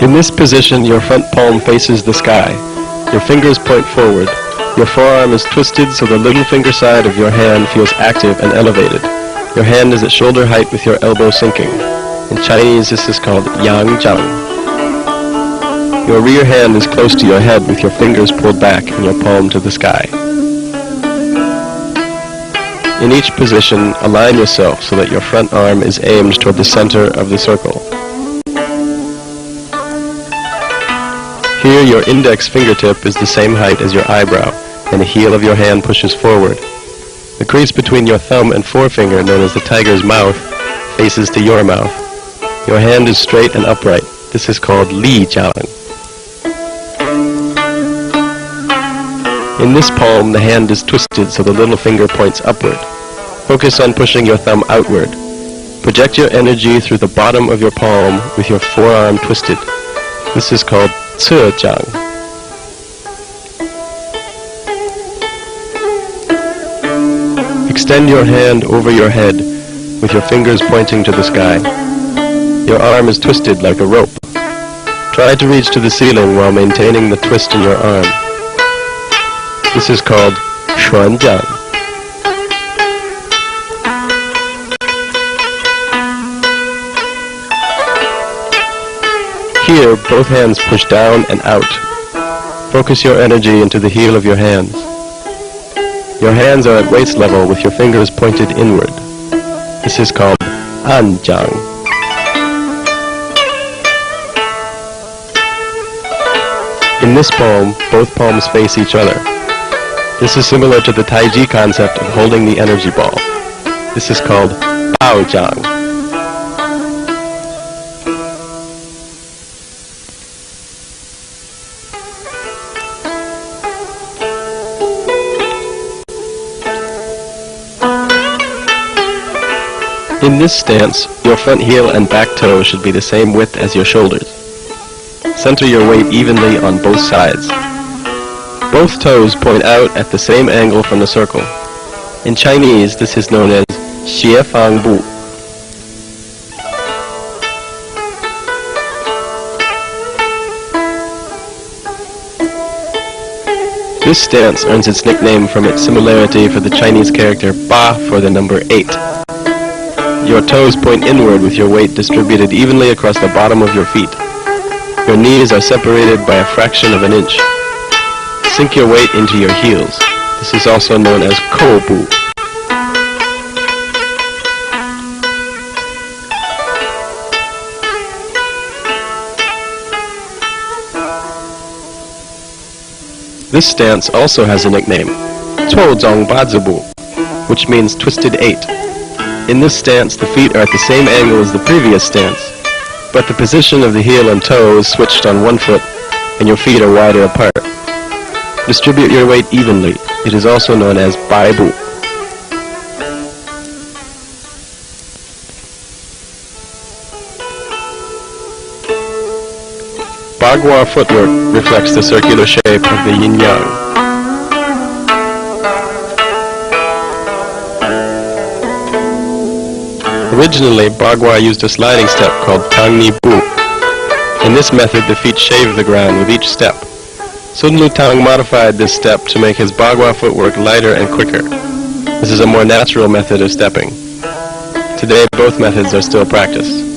In this position, your front palm faces the sky. Your fingers point forward. Your forearm is twisted so the little finger side of your hand feels active and elevated. Your hand is at shoulder height with your elbow sinking. In Chinese, this is called yang zhang. Your rear hand is close to your head with your fingers pulled back and your palm to the sky. In each position, align yourself so that your front arm is aimed toward the center of the circle. Here, your index fingertip is the same height as your eyebrow, and the heel of your hand pushes forward. The crease between your thumb and forefinger, known as the tiger's mouth, faces to your mouth. Your hand is straight and upright. This is called Li Jiang. In this palm, the hand is twisted so the little finger points upward. Focus on pushing your thumb outward. Project your energy through the bottom of your palm with your forearm twisted. This is called Ce Jiang. Extend your hand over your head with your fingers pointing to the sky. Your arm is twisted like a rope. Try to reach to the ceiling while maintaining the twist in your arm. This is called Xuan Jiang. Here, both hands push down and out. Focus your energy into the heel of your hands. Your hands are at waist level with your fingers pointed inward. This is called An Jiang. In this palm, both palms face each other. This is similar to the Tai Chi concept of holding the energy ball. This is called Bao Jiang. In this stance, your front heel and back toe should be the same width as your shoulders. Center your weight evenly on both sides. Both toes point out at the same angle from the circle. In Chinese, this is known as Xie Fang Bu. This stance earns its nickname from its similarity for the Chinese character Ba for the number 8. Your toes point inward with your weight distributed evenly across the bottom of your feet. Your knees are separated by a fraction of an inch. Sink your weight into your heels. This is also known as Kou Bu. This stance also has a nickname, Cuo Zong Ba Zi Bu, which means twisted 8. In this stance, the feet are at the same angle as the previous stance, but the position of the heel and toe is switched on one foot, and your feet are wider apart. Distribute your weight evenly. It is also known as Bai Bu. Bagua footwork reflects the circular shape of the yin-yang. Originally, Bagua used a sliding step called Tang Ni Bu. In this method, the feet shave the ground with each step. Sun Lu Tang modified this step to make his Bagua footwork lighter and quicker. This is a more natural method of stepping. Today, both methods are still practiced.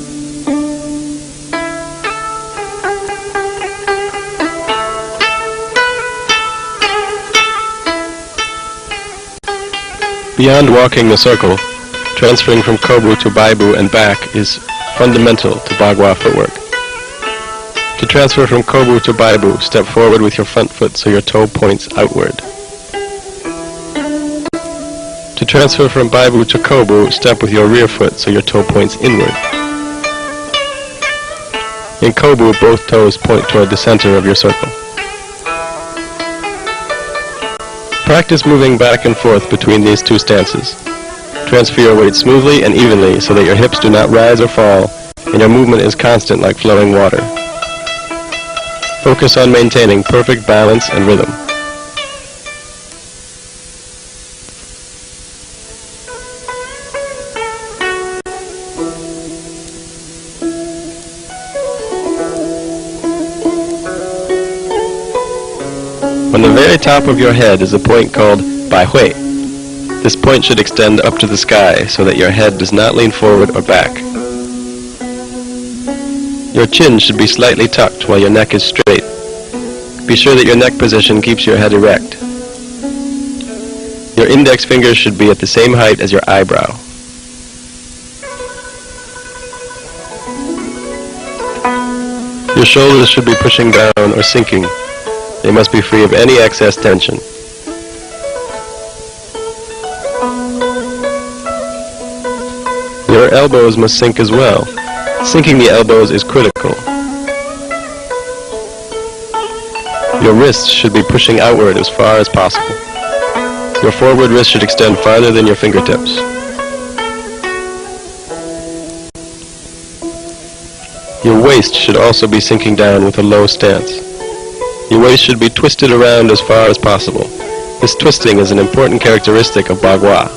Beyond walking the circle, transferring from Kobu to Baibu and back is fundamental to Bagua footwork. To transfer from Kobu to Baibu, step forward with your front foot so your toe points outward. To transfer from Baibu to Kobu, step with your rear foot so your toe points inward. In Kobu, both toes point toward the center of your circle. Practice moving back and forth between these two stances. Transfer your weight smoothly and evenly so that your hips do not rise or fall, and your movement is constant like flowing water. Focus on maintaining perfect balance and rhythm. On the very top of your head is a point called Bai Hui. This point should extend up to the sky so that your head does not lean forward or back. Your chin should be slightly tucked while your neck is straight. Be sure that your neck position keeps your head erect. Your index fingers should be at the same height as your eyebrow. Your shoulders should be pushing down or sinking. They must be free of any excess tension. Your elbows must sink as well. Sinking the elbows is critical. Your wrists should be pushing outward as far as possible. Your forward wrist should extend farther than your fingertips. Your waist should also be sinking down with a low stance. Your waist should be twisted around as far as possible. This twisting is an important characteristic of Bagua.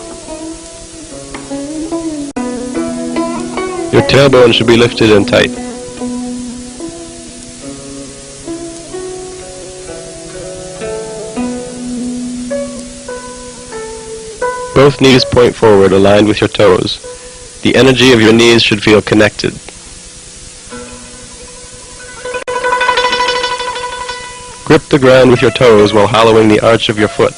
Your tailbone should be lifted and tight. Both knees point forward, aligned with your toes. The energy of your knees should feel connected. Grip the ground with your toes while hollowing the arch of your foot.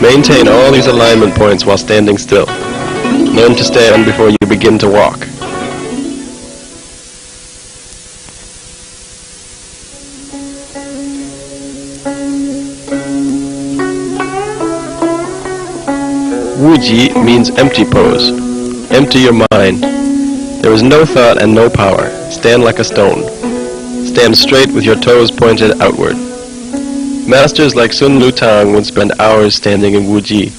Maintain all these alignment points while standing still. Learn to stand before you begin to walk. Wuji means empty pose. Empty your mind. There is no thought and no power. Stand like a stone. Stand straight with your toes pointed outward. Masters like Sun Lutang would spend hours standing in Wuji.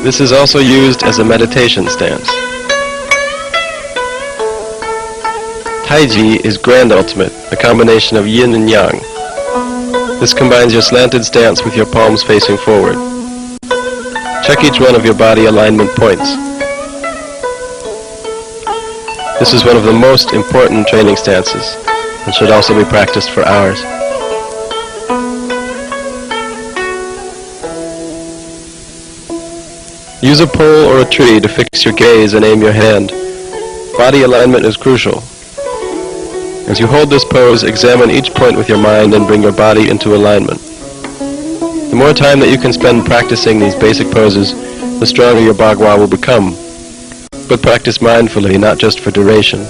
This is also used as a meditation stance. Taiji is grand ultimate, a combination of yin and yang. This combines your slanted stance with your palms facing forward. Check each one of your body alignment points. This is one of the most important training stances and should also be practiced for hours. Use a pole or a tree to fix your gaze and aim your hand. Body alignment is crucial. As you hold this pose, examine each point with your mind and bring your body into alignment. The more time that you can spend practicing these basic poses, the stronger your Bagua will become. But practice mindfully, not just for duration.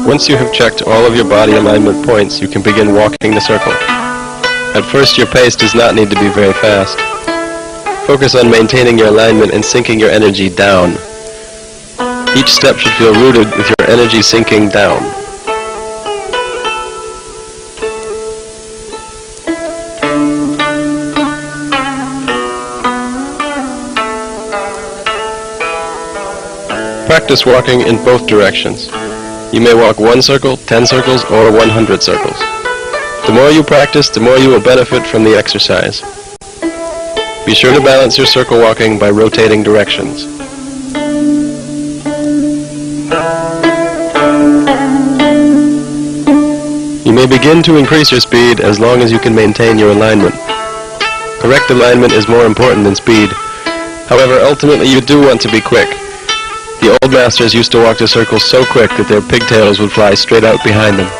Once you have checked all of your body alignment points, you can begin walking the circle. At first, your pace does not need to be very fast. Focus on maintaining your alignment and sinking your energy down. Each step should feel rooted with your energy sinking down. Practice walking in both directions. You may walk 1 circle, 10 circles, or 100 circles. The more you practice, the more you will benefit from the exercise. Be sure to balance your circle walking by rotating directions. You may begin to increase your speed as long as you can maintain your alignment. Correct alignment is more important than speed. However, ultimately you do want to be quick. The old masters used to walk the circles so quick that their pigtails would fly straight out behind them.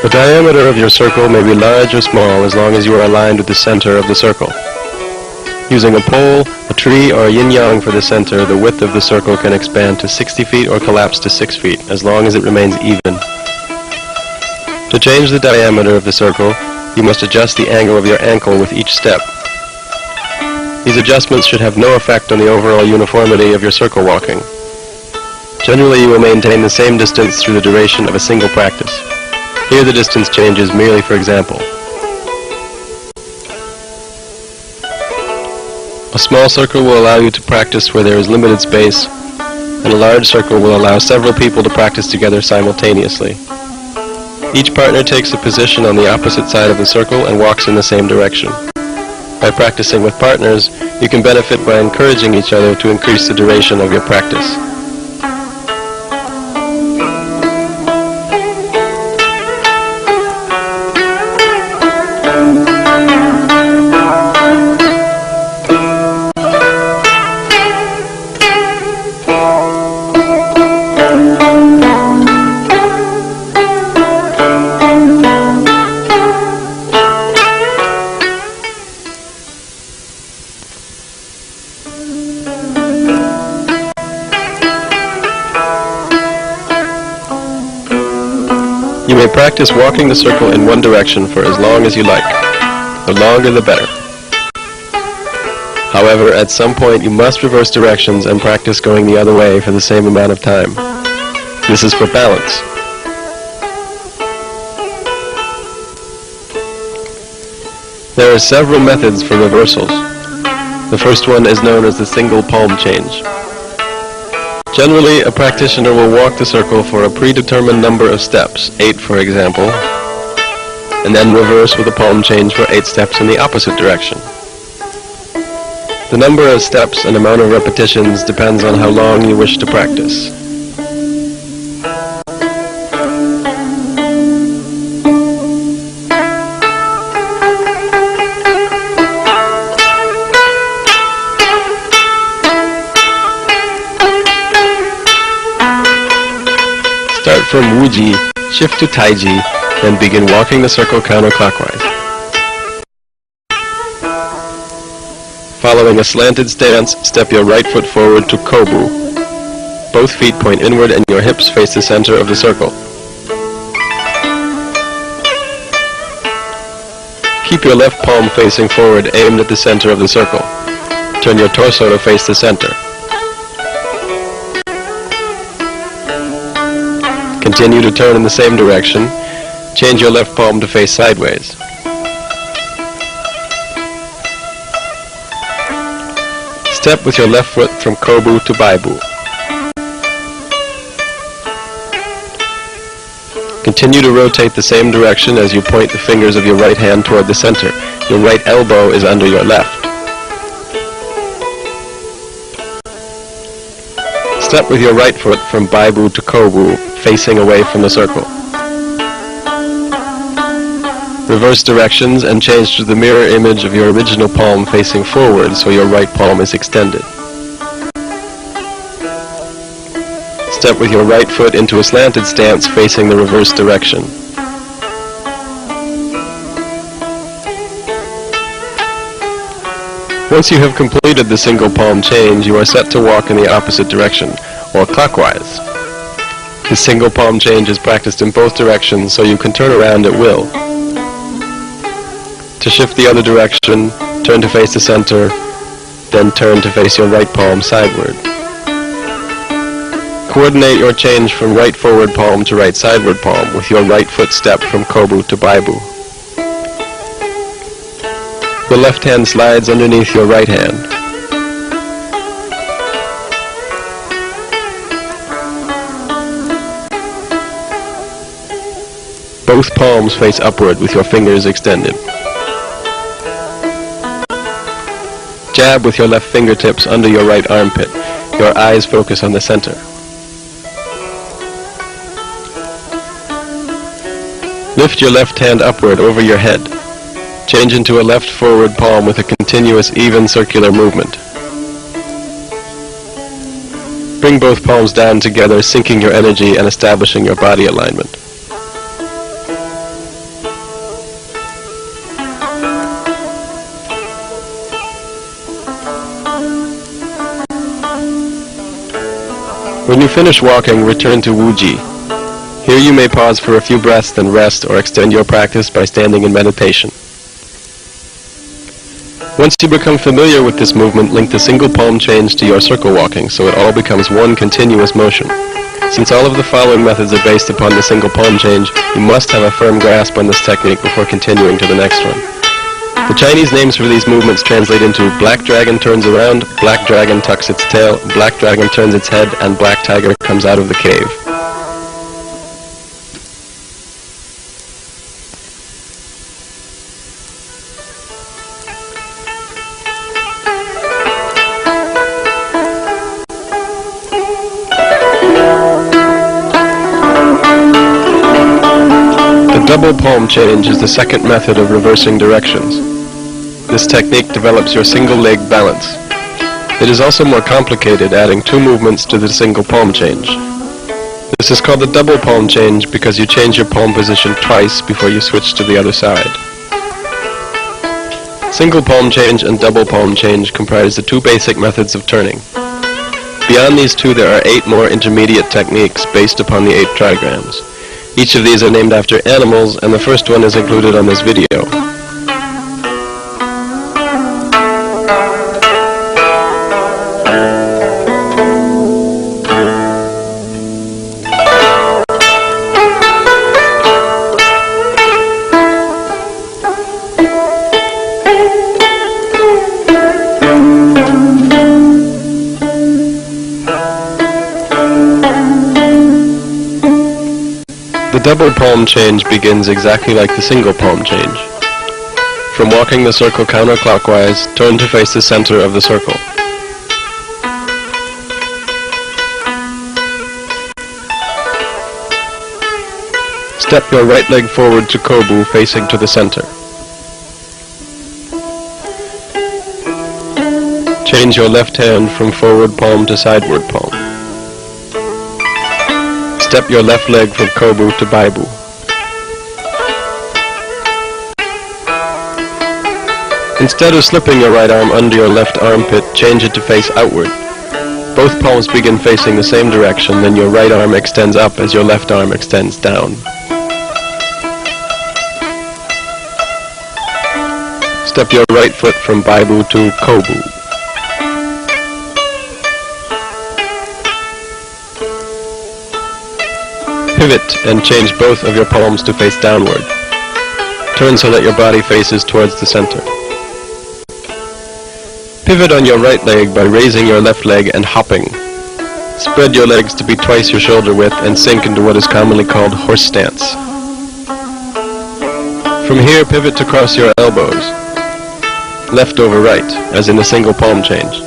The diameter of your circle may be large or small as long as you are aligned with the center of the circle. Using a pole, a tree, or a yin-yang for the center, the width of the circle can expand to 60 feet or collapse to 6 feet, as long as it remains even. To change the diameter of the circle, you must adjust the angle of your ankle with each step. These adjustments should have no effect on the overall uniformity of your circle walking. Generally, you will maintain the same distance through the duration of a single practice. Here the distance changes merely for example. A small circle will allow you to practice where there is limited space, and a large circle will allow several people to practice together simultaneously. Each partner takes a position on the opposite side of the circle and walks in the same direction. By practicing with partners, you can benefit by encouraging each other to increase the duration of your practice. You may practice walking the circle in one direction for as long as you like. The longer the better. However, at some point you must reverse directions and practice going the other way for the same amount of time. This is for balance. There are several methods for reversals. The first one is known as the single palm change. Generally, a practitioner will walk the circle for a predetermined number of steps, 8 for example, and then reverse with a palm change for 8 steps in the opposite direction. The number of steps and amount of repetitions depends on how long you wish to practice. Start from Wuji, shift to Taiji, then begin walking the circle counterclockwise. Following a slanted stance, step your right foot forward to Kobu. Both feet point inward and your hips face the center of the circle. Keep your left palm facing forward, aimed at the center of the circle. Turn your torso to face the center. Continue to turn in the same direction. Change your left palm to face sideways. Step with your left foot from Kobu to Baibu. Continue to rotate the same direction as you point the fingers of your right hand toward the center. Your right elbow is under your left. Step with your right foot from Baibu to Kobu, facing away from the circle. Reverse directions and change to the mirror image of your original palm facing forward so your right palm is extended. Step with your right foot into a slanted stance facing the reverse direction. Once you have completed the single palm change, you are set to walk in the opposite direction, or clockwise. The single palm change is practiced in both directions, so you can turn around at will. To shift the other direction, turn to face the center, then turn to face your right palm sideward. Coordinate your change from right forward palm to right sideward palm with your right foot step from Kobu to Baibu. The left hand slides underneath your right hand. Both palms face upward with your fingers extended. Jab with your left fingertips under your right armpit. Your eyes focus on the center. Lift your left hand upward over your head. Change into a left forward palm with a continuous, even circular movement. Bring both palms down together, syncing your energy and establishing your body alignment. When you finish walking, return to Wuji. Here you may pause for a few breaths, then rest or extend your practice by standing in meditation. Once you become familiar with this movement, link the single palm change to your circle walking so it all becomes one continuous motion. Since all of the following methods are based upon the single palm change, you must have a firm grasp on this technique before continuing to the next one. The Chinese names for these movements translate into Black Dragon turns around, Black Dragon tucks its tail, Black Dragon turns its head, and Black Tiger comes out of the cave. The double palm change is the second method of reversing directions. This technique develops your single leg balance. It is also more complicated, adding two movements to the single palm change. This is called the double palm change because you change your palm position twice before you switch to the other side. Single palm change and double palm change comprise the two basic methods of turning. Beyond these two, there are 8 more intermediate techniques based upon the 8 trigrams. Each of these are named after animals, and the first one is included on this video. The double palm change begins exactly like the single palm change. From walking the circle counterclockwise, turn to face the center of the circle. Step your right leg forward to Kobu facing to the center. Change your left hand from forward palm to sideward palm. Step your left leg from Kobu to Baibu. Instead of slipping your right arm under your left armpit, change it to face outward. Both palms begin facing the same direction, then your right arm extends up as your left arm extends down. Step your right foot from Baibu to Kobu. Pivot and change both of your palms to face downward. Turn so that your body faces towards the center. Pivot on your right leg by raising your left leg and hopping. Spread your legs to be twice your shoulder width and sink into what is commonly called horse stance. From here, pivot to cross your elbows, left over right, as in a single palm change.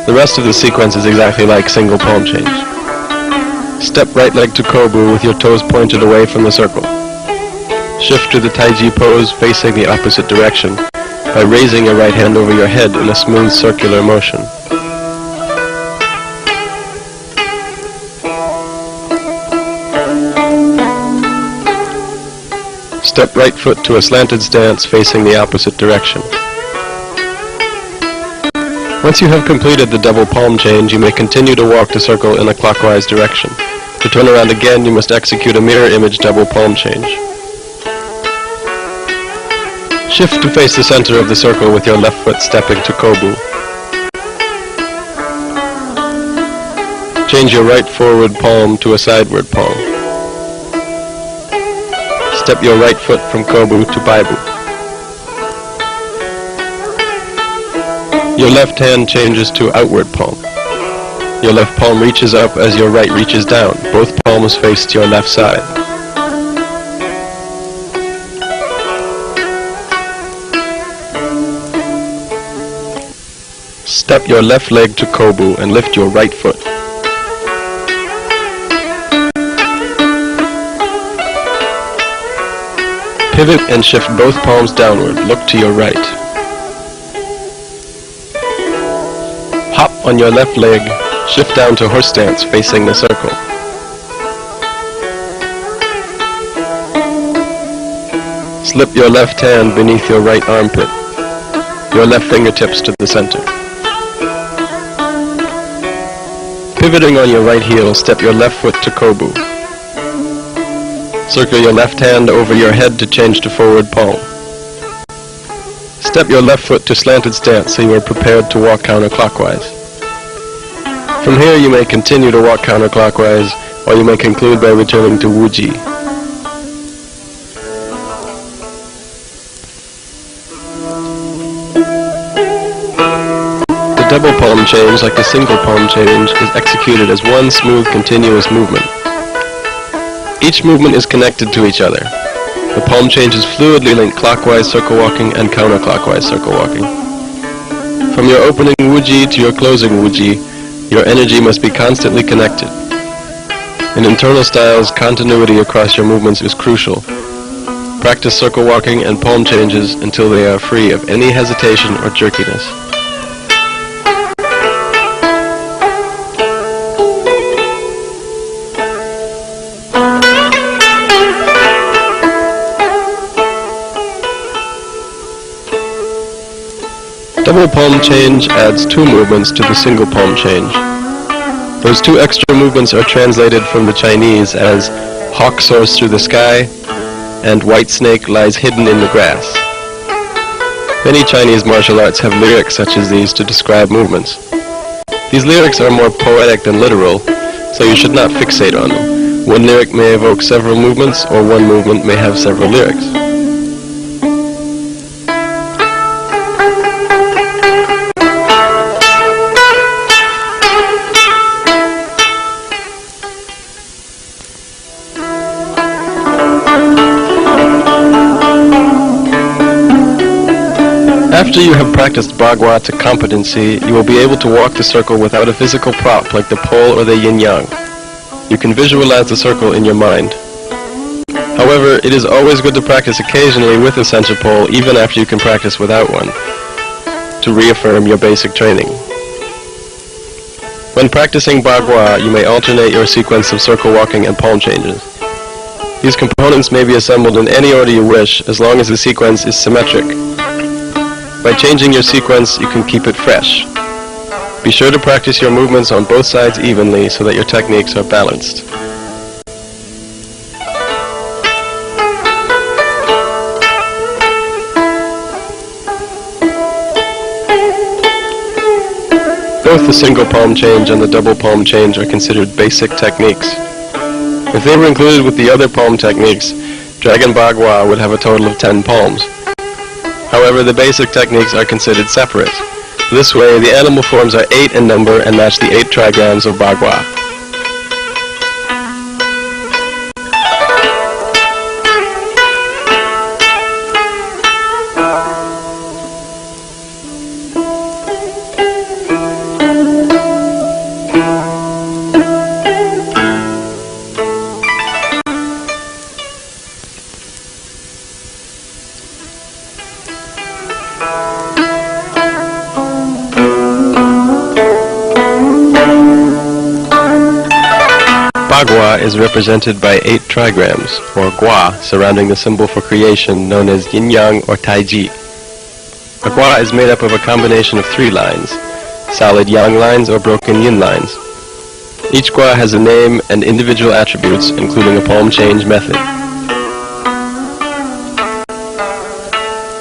The rest of the sequence is exactly like single palm change. Step right leg to Kobu with your toes pointed away from the circle. Shift to the Taiji pose facing the opposite direction by raising your right hand over your head in a smooth circular motion. Step right foot to a slanted stance facing the opposite direction. Once you have completed the double palm change, you may continue to walk the circle in a clockwise direction. To turn around again, you must execute a mirror image double palm change. Shift to face the center of the circle with your left foot stepping to Kobu. Change your right forward palm to a sideward palm. Step your right foot from Kobu to Baibu. Your left hand changes to outward palm. Your left palm reaches up as your right reaches down. Both palms face to your left side. Step your left leg to Kobu and lift your right foot. Pivot and shift both palms downward. Look to your right. Hop on your left leg. Shift down to horse stance facing the circle. Slip your left hand beneath your right armpit. Your left fingertips to the center. Pivoting on your right heel, step your left foot to Kobu. Circle your left hand over your head to change to forward palm. Step your left foot to slanted stance so you are prepared to walk counterclockwise. From here you may continue to walk counterclockwise, or you may conclude by returning to Wuji. The double palm change, like the single palm change, is executed as one smooth, continuous movement. Each movement is connected to each other. The palm changes fluidly link clockwise circle walking and counterclockwise circle walking. From your opening Wuji to your closing Wuji, your energy must be constantly connected. In internal styles, continuity across your movements is crucial. Practice circle walking and palm changes until they are free of any hesitation or jerkiness. Double palm change adds 2 movements to the single palm change. Those 2 extra movements are translated from the Chinese as hawk soars through the sky and white snake lies hidden in the grass. Many Chinese martial arts have lyrics such as these to describe movements. These lyrics are more poetic than literal, so you should not fixate on them. One lyric may evoke several movements, or one movement may have several lyrics. After you have practiced Bagua to competency, you will be able to walk the circle without a physical prop like the pole or the yin-yang. You can visualize the circle in your mind. However, it is always good to practice occasionally with a center pole even after you can practice without one, to reaffirm your basic training. When practicing Bagua, you may alternate your sequence of circle walking and palm changes. These components may be assembled in any order you wish, as long as the sequence is symmetric. By changing your sequence, you can keep it fresh. Be sure to practice your movements on both sides evenly so that your techniques are balanced. Both the single palm change and the double palm change are considered basic techniques. If they were included with the other palm techniques, Dragon Bagua would have a total of 10 palms. However, the basic techniques are considered separate. This way, the animal forms are 8 in number and match the 8 trigrams of Bagua. Bagua is represented by 8 trigrams, or gua, surrounding the symbol for creation known as yin-yang or taiji. A gua is made up of a combination of 3 lines, solid yang lines or broken yin lines. Each gua has a name and individual attributes, including a palm change method.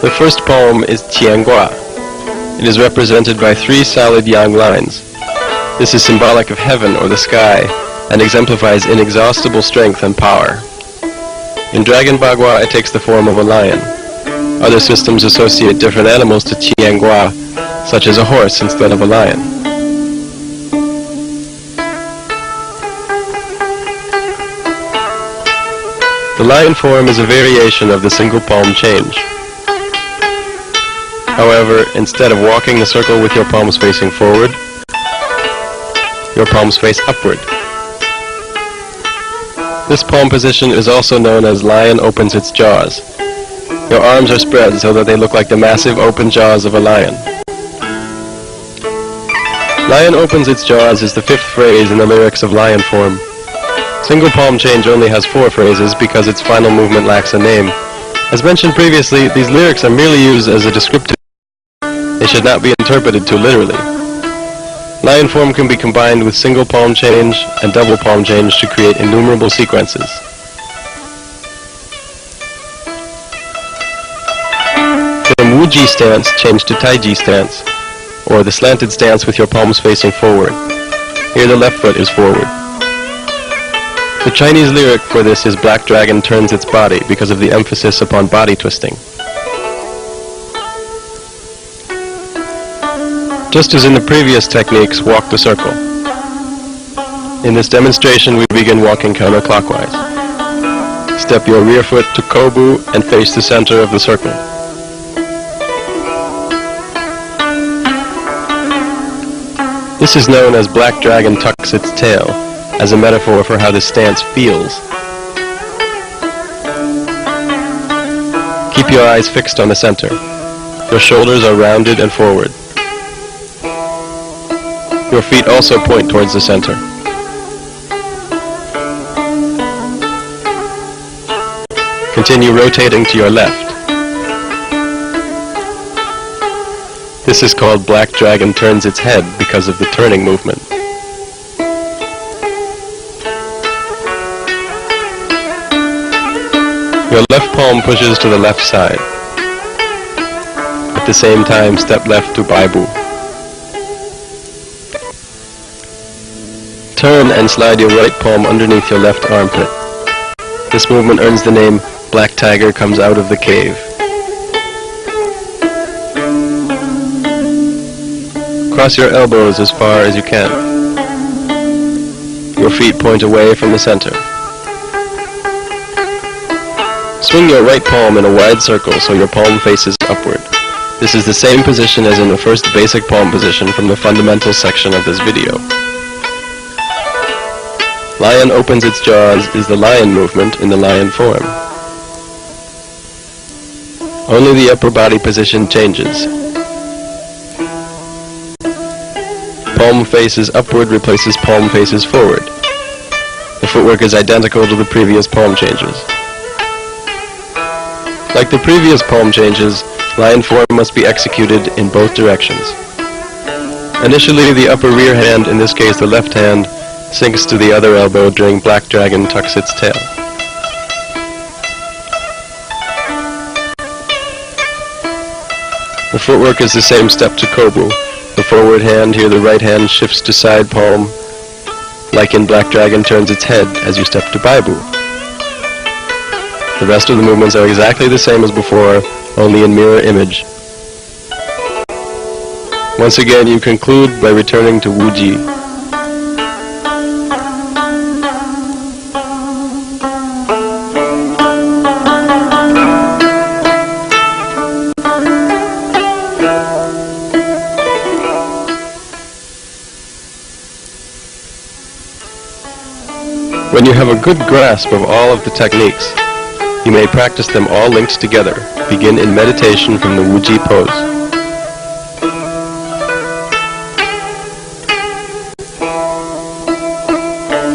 The first palm is Tian Gua. It is represented by 3 solid yang lines. This is symbolic of heaven or the sky, and exemplifies inexhaustible strength and power. In Dragon Bagua, it takes the form of a lion. Other systems associate different animals to Tiangua, such as a horse instead of a lion. The lion form is a variation of the single palm change. However, instead of walking the circle with your palms facing forward, your palms face upward. This palm position is also known as lion opens its jaws. Your arms are spread so that they look like the massive open jaws of a lion. Lion opens its jaws is the 5th phrase in the lyrics of lion form. Single palm change only has 4 phrases because its final movement lacks a name. As mentioned previously, these lyrics are merely used as a descriptive. They should not be interpreted too literally. Lion form can be combined with single palm change and double palm change to create innumerable sequences. From Wuji stance, change to Taiji stance, or the slanted stance with your palms facing forward. Here the left foot is forward. The Chinese lyric for this is "Black Dragon turns its body" because of the emphasis upon body twisting. Just as in the previous techniques, walk the circle. In this demonstration, we begin walking counterclockwise. Step your rear foot to Kobu and face the center of the circle. This is known as Black Dragon tucks its tail, as a metaphor for how this stance feels. Keep your eyes fixed on the center. Your shoulders are rounded and forward. Your feet also point towards the center. Continue rotating to your left. This is called Black Dragon turns its head because of the turning movement. Your left palm pushes to the left side. At the same time, step left to Baibu. Turn and slide your right palm underneath your left armpit. This movement earns the name Black Tiger comes out of the cave. Cross your elbows as far as you can. Your feet point away from the center. Swing your right palm in a wide circle so your palm faces upward. This is the same position as in the first basic palm position from the fundamental section of this video. Lion opens its jaws is the lion movement in the lion form. Only the upper body position changes. Palm faces upward replaces palm faces forward. The footwork is identical to the previous palm changes. Like the previous palm changes, lion form must be executed in both directions. Initially, the upper rear hand, in this case the left hand, sinks to the other elbow during Black Dragon tucks its tail. The footwork is the same step to Kobu. The forward hand, here the right hand shifts to side palm, like in Black Dragon turns its head as you step to Baibu. The rest of the movements are exactly the same as before, only in mirror image. Once again, you conclude by returning to Wuji. When you have a good grasp of all of the techniques, you may practice them all linked together. Begin in meditation from the Wuji pose.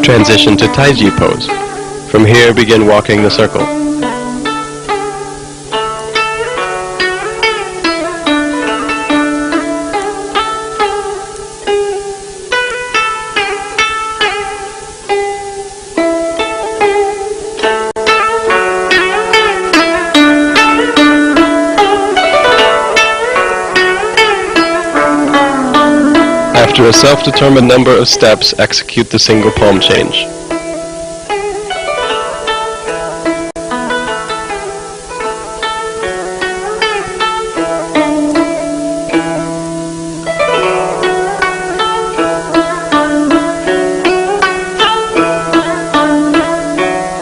Transition to Taiji pose. From here, begin walking the circle. After a self-determined number of steps, execute the single palm change.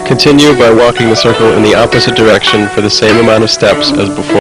Continue by walking the circle in the opposite direction for the same amount of steps as before.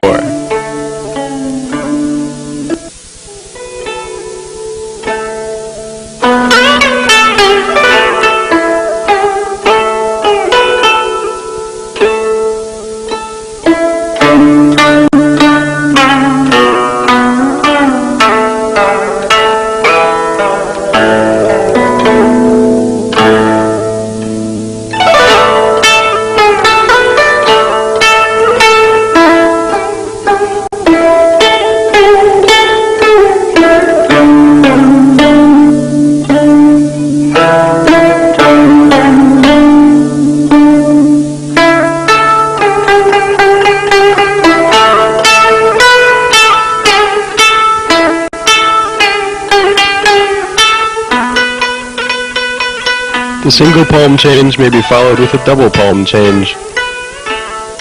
single palm change may be followed with a double palm change.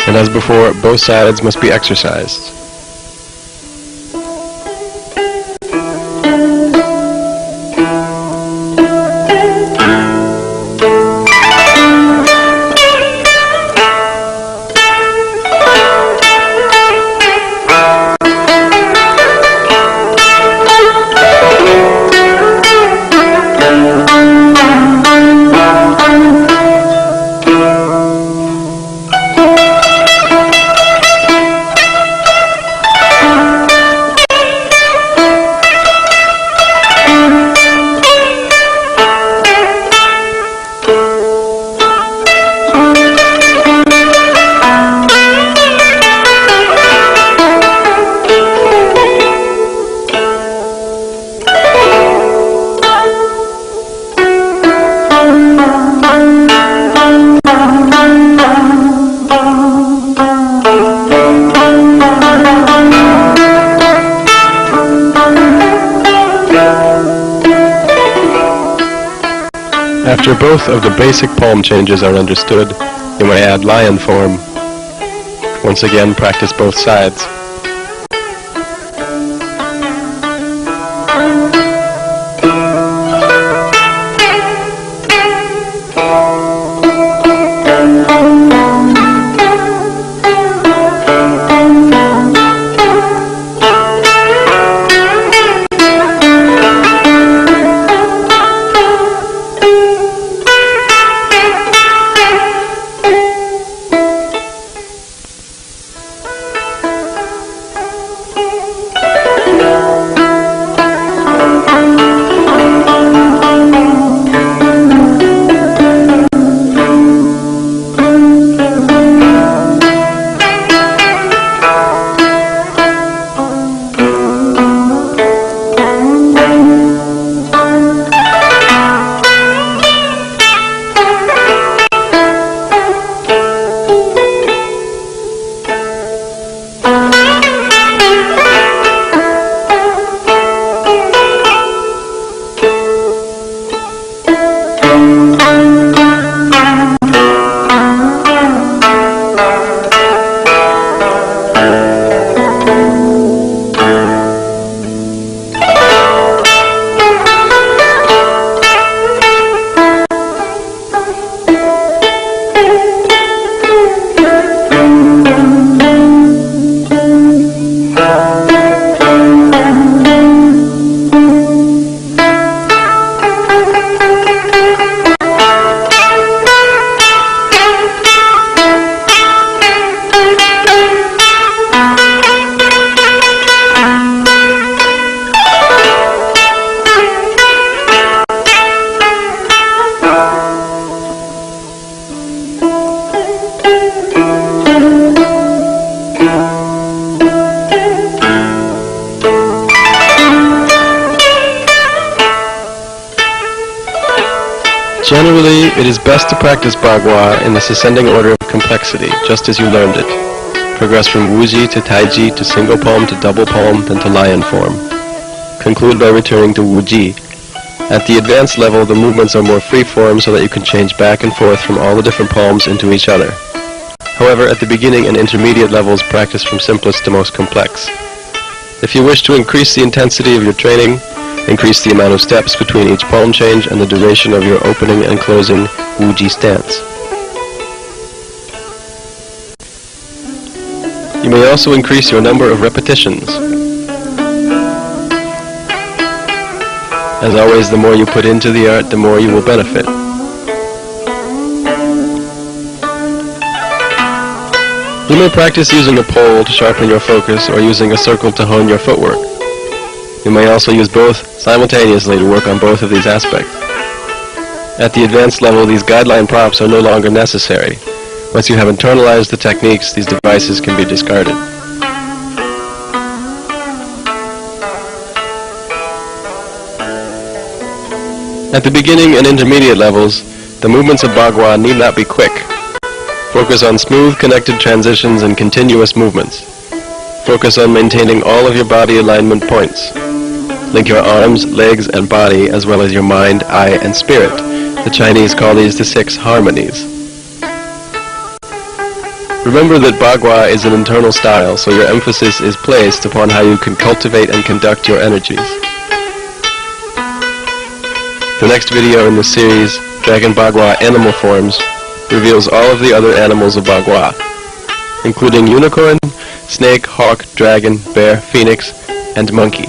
And as before, both sides must be exercised. After both of the basic palm changes are understood, you may add lion form. Once again, practice both sides. Generally, it is best to practice Bagua in this ascending order of complexity, just as you learned it. Progress from Wuji to Taiji to single palm to double palm, then to lion form. Conclude by returning to Wuji. At the advanced level, the movements are more free-form so that you can change back and forth from all the different palms into each other. However, at the beginning and intermediate levels, practice from simplest to most complex. If you wish to increase the intensity of your training, increase the amount of steps between each palm change and the duration of your opening and closing Wuji stance. You may also increase your number of repetitions. As always, the more you put into the art, the more you will benefit. You may practice using a pole to sharpen your focus or using a circle to hone your footwork. You may also use both simultaneously to work on both of these aspects. At the advanced level, these guideline props are no longer necessary. Once you have internalized the techniques, these devices can be discarded. At the beginning and intermediate levels, the movements of Bagua need not be quick. Focus on smooth, connected transitions and continuous movements. Focus on maintaining all of your body alignment points. Link your arms, legs, and body, as well as your mind, eye, and spirit, The Chinese call these the 6 harmonies. Remember that Bagua is an internal style, so your emphasis is placed upon how you can cultivate and conduct your energies. The next video in the series, Dragon Bagua Animal Forms, reveals all of the other animals of Bagua, including unicorn, snake, hawk, dragon, bear, phoenix, and monkey.